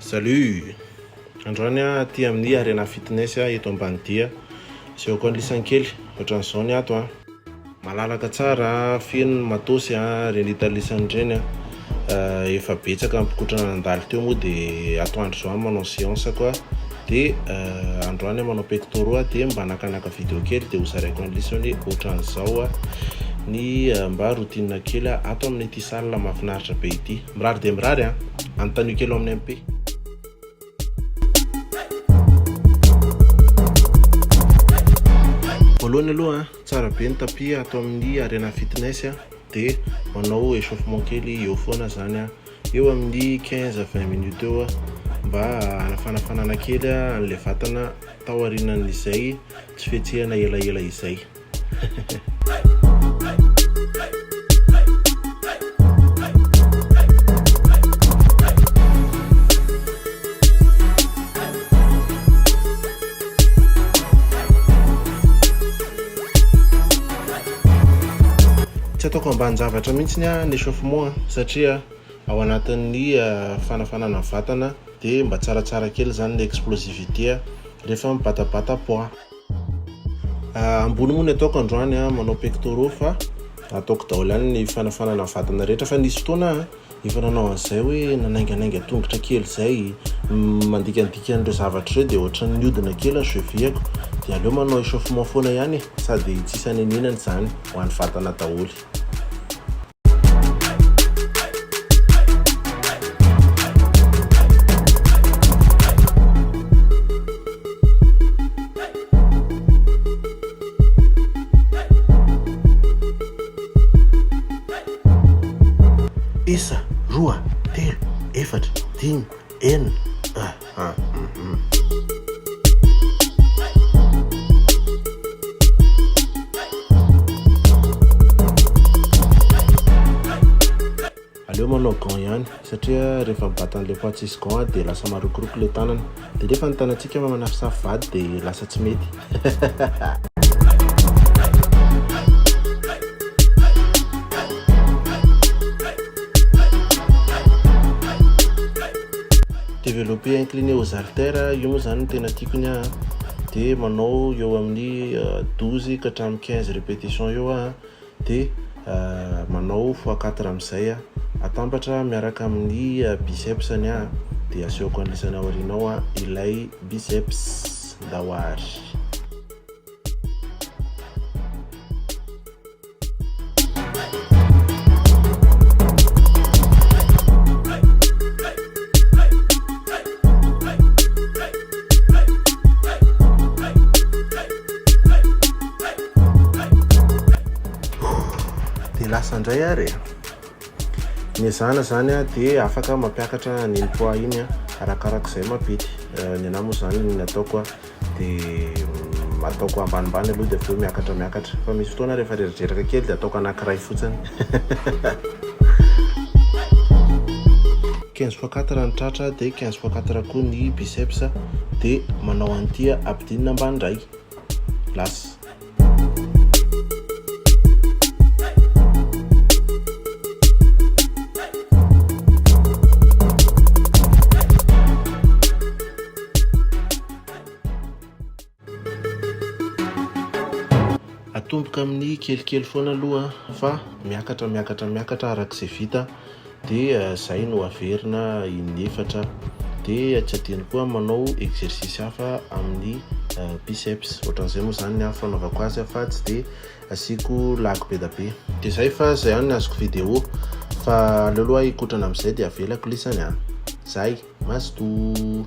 Salut! Androany aty amin'ny arena fitness eto Ambanidia. Seoko an'lisan'ny kely, ohatran'izao ny ato malalaka tsara, feno matosy renita lisan'ireny efa betsaka mikotrana nandalo teo moa dia atoandro zao manao séance koa. Dia androany manao pectoraux dia mba nakanaka vidéo kely dia hozaraiko an'lisany ohatran'izao ny mba routine kely ato amin'ity salle mahafinaritra be ity. Mirary dia mirary anontaniako kely amin'ny MP. Voalohany aloha tsara be ny tapis ato amin'ny arena fitness dia manao échauffement kely eo foana zany eo amin'ny 15-20 minutes eo mba hanafanafanana kely an'ilay vatana tao aorianan'izay tsy fihetsehana elaela izay. Tsy ataoko ambany zavatra mihitsy ny échauffement satria ao anatin'ny fanafanana vatana dia mba tsaratsara kely zany ny explosivité rehefa mibatabata poids. Ambony moa ny ataoko androany manao pectoraux fa ataoko daholo ihany ny fanafanana vatana rehetra fa nisy fotoana efa nanao an'izay hoe nanainganainga tongotra kely zay mandikandika an'ireo zavatra ireo dia ohatran'ny mihodina kely ny chevilles-ko dia aleo manao échauffement foana ihany sady tsisy aninana zany ho an'ny vatana daholo. Isa, roa, telo, efatra, dimy, enina. Aleo manao gant ihany satria rehefa mibata an'ilay poids tsisy gant dia lasa marokoroko ilay tanana dia rehefa ny tanantsika manafisafy vady dia lasa tsy mety. Développer incliné aux haltères io moa zany no tena tiako dia manao eo amin'ny 12 ka hatramin'ny 15 répétition eo dia manao x4 amin'izay atambatra miaraka amin'ny bicepsany dia asehoko an'lisany aorianao ilay biceps dawary. Lasa indray ary miezana zany dia afaka mampiakatra ny poids iny arakarak'izay mampity. Ny anahy moa zany ny ataoko dia ataoko ambanimbany aloha dia avy eo miakatra fa misy fotoana rehefa reradraraka kely dia ataoko anankiray fotsiny. 15x4 ny tratra dia 15x4 koa ny biceps dia manao an'ity abdine ambany indray lasa. Atomboka amin'ny kelikely foana aloha fa miakatra arak'izay vita dia zay no averina inefatra dia tsy adino koa manao exercice hafa amin'ny biceps ohatran'izay moa zany ny fanaovako azy fa tsy dia asiako lako be da be dia zay fa zay ihany ny azoko vidéo fa aleo aloha hikotrana amin'izay dia avelako lisany zay mazoto.